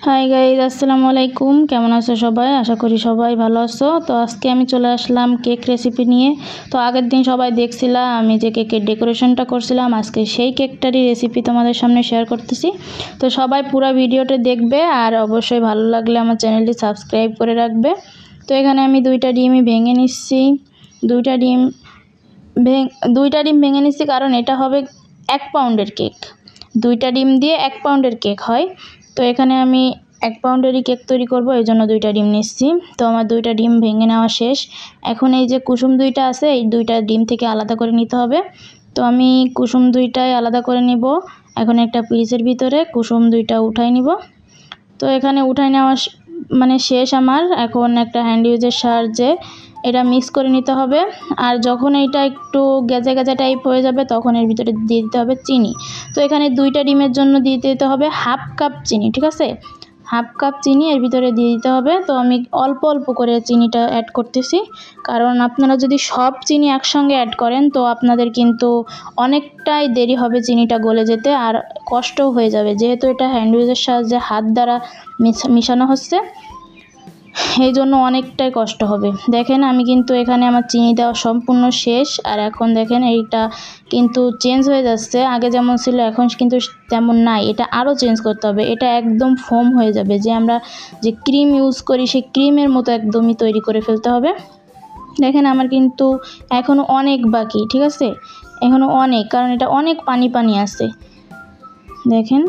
Hi guys, আসসালামু আলাইকুম। কেমন আছো সবাই? আশা করি সবাই ভালো আছো। তো আজকে আমি চলে আসলাম কেক রেসিপি নিয়ে। তো আগের দিন সবাই দেখছিলাম আমি যে কেকের ডেকোরেশনটা করছিলাম, আজকে সেই কেকটারই রেসিপি তোমাদের সামনে শেয়ার করতেছি। তো সবাই পুরো ভিডিওটা দেখবে আর অবশ্যই ভালো লাগলে আমার চ্যানেলটি সাবস্ক্রাইব করে রাখবে। তো এখানে আমি দুইটা ডিমই ভেঙে নিচ্ছি। দুইটা ডিম ভেঙে নিচ্ছি কারণ এটা হবে 1 পাউন্ডের কেক। দুইটা ডিম দিয়ে 1 পাউন্ডের কেক হয়। তো এখানে আমি 1 পাউন্ডেরই কেক তৈরি করব, এই জন্য দুইটা ডিম নিচ্ছি। তো আমার দুইটা ডিম ভেঙে নেওয়া শেষ। এখন এই যে কুসুম দুইটা আছে, এই দুইটা ডিম থেকে আলাদা করে নিতে হবে। তো আমি কুসুম দুইটাই আলাদা করে নিব। এখন একটা পিসের ভিতরে কুসুম দুইটা উঠাই নিব। তো এখানে উঠাই নেওয়া শেষ আমার। এখন একটা হ্যান্ড ইউজের সাহায্যে এটা মিক্স করে নিতে হবে। আর যখন এইটা একটু গেজা গেজা টাইপ হয়ে যাবে তখন এর ভিতরে দিয়ে দিতে হবে চিনি। তো এখানে দুইটা ডিমের জন্য দিয়ে দিতে হবে 1/2 কাপ চিনি, ঠিক আছে? 1/2 কাপ চিনি এর ভিতরে দিয়ে দিতে হবে। তো আমি অল্প অল্প করে চিনিটা অ্যাড করতেছি, কারণ আপনারা যদি সব চিনি একসঙ্গে অ্যাড করেন তো আপনাদের কিন্তু অনেকটাই দেরি হবে চিনিটা গলে যেতে, আর কষ্টও হয়ে যাবে, যেহেতু এটা হ্যান্ড উইচের সাহায্যে হাত দ্বারা মিশানো হচ্ছে, এই জন্য অনেকটাই কষ্ট হবে। দেখেন আমি কিন্তু এখানে আমার চিনি দেওয়া সম্পূর্ণ শেষ। আর এখন দেখেন এইটা কিন্তু চেঞ্জ হয়ে যাচ্ছে, আগে যেমন ছিল এখন কিন্তু তেমন নাই। এটা আরও চেঞ্জ করতে হবে, এটা একদম ফোম হয়ে যাবে, যে আমরা যে ক্রিম ইউজ করি সেই ক্রিমের মতো একদমই তৈরি করে ফেলতে হবে। দেখেন আমার কিন্তু এখনও অনেক বাকি, ঠিক আছে? এখনও অনেক, কারণ এটা অনেক পানি পানি আছে। দেখেন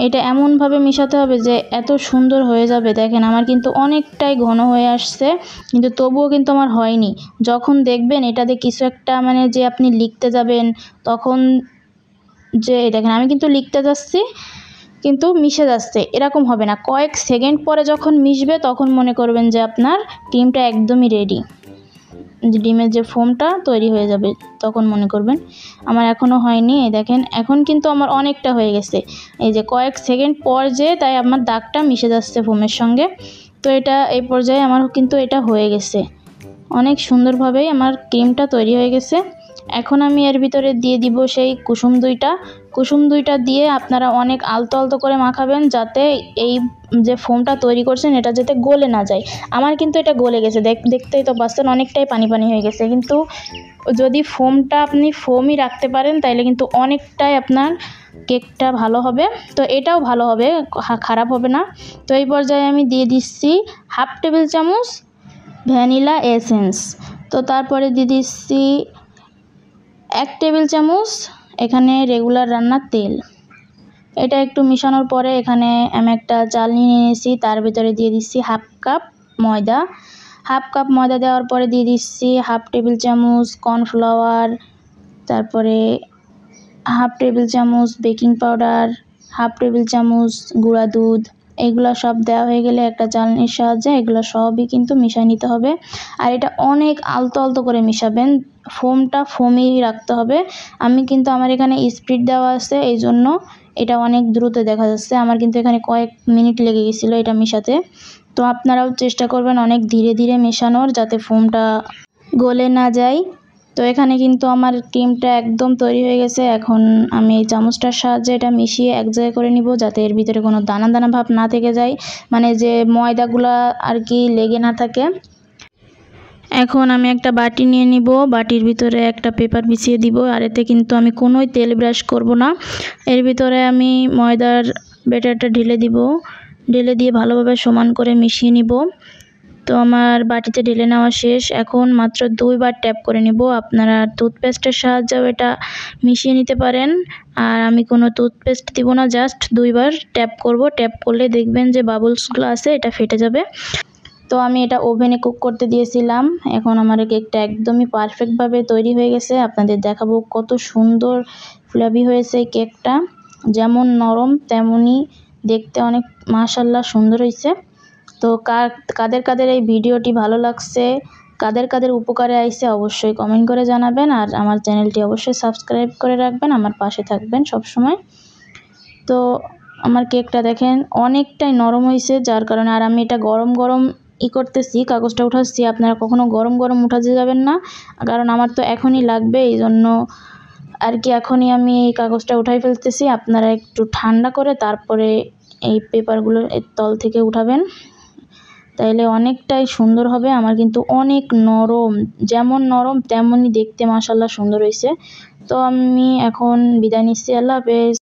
এটা এমনভাবে মিশাতে হবে যে এত সুন্দর হয়ে যাবে। দেখেন আমার কিন্তু অনেকটাই ঘন হয়ে আসছে, কিন্তু তবুও কিন্তু আমার হয়নি। যখন দেখবেন এটাতে কিছু একটা যে আপনি লিখতে যাবেন, তখন যে দেখেন আমি কিন্তু লিখতে যাচ্ছি কিন্তু মিশে যাচ্ছে, এরকম হবে না। কয়েক সেকেন্ড পরে যখন মিশবে তখন মনে করবেন যে আপনার ক্রিমটা একদমই রেডি, ডিমের যে ফোমটা তৈরি হয়ে যাবে, তখন মনে করবেন। আমার এখনও হয়নি। এই দেখেন এখন কিন্তু আমার অনেকটা হয়ে গেছে, এই যে কয়েক সেকেন্ড পর যে তাই আমার দাগটা মিশে যাচ্ছে ফোমের সঙ্গে। তো এটা এই পর্যায়ে আমার কিন্তু এটা হয়ে গেছে, অনেক সুন্দরভাবেই আমার ক্রিমটা তৈরি হয়ে গেছে। এখন আমি এর ভিতরে দিয়ে দিব সেই কুসুম দুইটা দিয়ে আপনারা অনেক আলতো আলতো করে মাখাবেন, যাতে এই যে ফোমটা তৈরি করছেন এটা যাতে গলে না যায়। আমার কিন্তু এটা গলে গেছে, দেখতেই তো পাচ্ছেন অনেকটাই পানি পানি হয়ে গেছে। কিন্তু যদি ফোমটা আপনি ফোমই রাখতে পারেন তাইলে কিন্তু অনেকটাই আপনার কেকটা ভালো হবে। তো এটাও ভালো হবে, খারাপ হবে না। তো এই পর্যায়ে আমি দিয়ে দিচ্ছি 1/2 টেবিল চামচ ভ্যানিলা এসেন্স। তো তারপরে দিয়ে দিচ্ছি 1 টেবিল চামচ এখানে রেগুলার রান্নার তেল। এটা একটু মিশানোর পরে এখানে আমি একটা চালনি নিয়ে নিয়েছি, তার ভিতরে দিয়ে দিচ্ছি 1/2 কাপ ময়দা। 1/2 কাপ ময়দা দেওয়ার পরে দিয়ে দিচ্ছি 1/2 টেবিল চামচ কর্নফ্লাওয়ার, তারপরে 1/2 টেবিল চামচ বেকিং পাউডার, 1/2 টেবিল চামচ গুঁড়া দুধ। এগুলো সব দেওয়া হয়ে গেলে একটা চালনির সাহায্যে এগুলো সবই কিন্তু মিশিয়ে নিতে হবে। আর এটা অনেক আলতো আলতো করে মিশাবেন, ফোমটা ফোমই রাখতে হবে। আমি কিন্তু আমার এখানে স্পিড দেওয়া আছে, এই জন্য এটা অনেক দ্রুত দেখা যাচ্ছে। আমার কিন্তু এখানে কয়েক মিনিট লেগে গেছিলো এটা মিশাতে। তো আপনারাও চেষ্টা করবেন অনেক ধীরে ধীরে মেশানোর, যাতে ফোমটা গলে না যায়। তো এখানে কিন্তু আমার ক্রিমটা একদম তৈরি হয়ে গেছে। এখন আমি এই চামচটার সাহায্যে এটা মিশিয়ে এক জায়গায় করে নিব, যাতে এর ভিতরে কোনো দানা দানা ভাব না থেকে যায়, যে ময়দাগুলা আর কি লেগে না থাকে। এখন আমি একটা বাটি নিয়ে নিব, বাটির ভিতরে একটা পেপার বিছিয়ে দিব। আর এতে কিন্তু আমি কোনোই তেল ব্রাশ করব না। এর ভিতরে আমি ময়দার ব্যাটারটা ঢেলে দিব, ঢেলে দিয়ে ভালোভাবে সমান করে মিশিয়ে নিব। তো আমার বাটিতে ঢেলে নেওয়া শেষ। এখন মাত্র 2 বার ট্যাপ করে নিব। আপনারা টুথপেস্টের সাহায্যেও এটা মিশিয়ে নিতে পারেন। আর আমি কোনো টুথপেস্ট দিব না, জাস্ট 2 বার ট্যাপ করব। ট্যাপ করলে দেখবেন যে বাবলসগুলো আছে এটা ফেটে যাবে। তো আমি এটা ওভেনে কুক করতে দিয়েছিলাম। এখন আমার কেকটা একদমই পারফেক্টভাবে তৈরি হয়ে গেছে। আপনাদের দেখাবো কত সুন্দর ফ্লাফি হয়েছে এই কেকটা, যেমন নরম তেমনই দেখতে অনেক মাশাআল্লাহ সুন্দর হয়েছে। তো কাদের কাদের এই ভিডিওটি ভালো লাগছে, কাদের কাদের উপকারে আইছে অবশ্যই কমেন্ট করে জানাবেন। আর আমার চ্যানেলটি অবশ্যই সাবস্ক্রাইব করে রাখবেন, আমার পাশে থাকবেন সব সময়। তো আমার কেকটা দেখেন অনেকটাই নরম হয়েছে, যার কারণে আর আমি এটা গরম গরম করতেছি, কাগজটা উঠাচ্ছি। আপনারা কখনো গরম গরম উঠাতে যাবেন না, কারণ আমার তো এখনই লাগবে, এই জন্য আর কি এখনই আমি এই কাগজটা উঠাই ফেলতেছি। আপনারা একটু ঠান্ডা করে তারপরে এই পেপারগুলো এর তল থেকে উঠাবেন, তাইলে অনেকটাই সুন্দর হবে। আমার কিন্তু অনেক নরম, যেমন নরম তেমনই দেখতে মাশাআল্লাহ সুন্দর হয়েছে। তো আমি এখন বিদায় নিচ্ছি, আল্লাহ হাফেজ।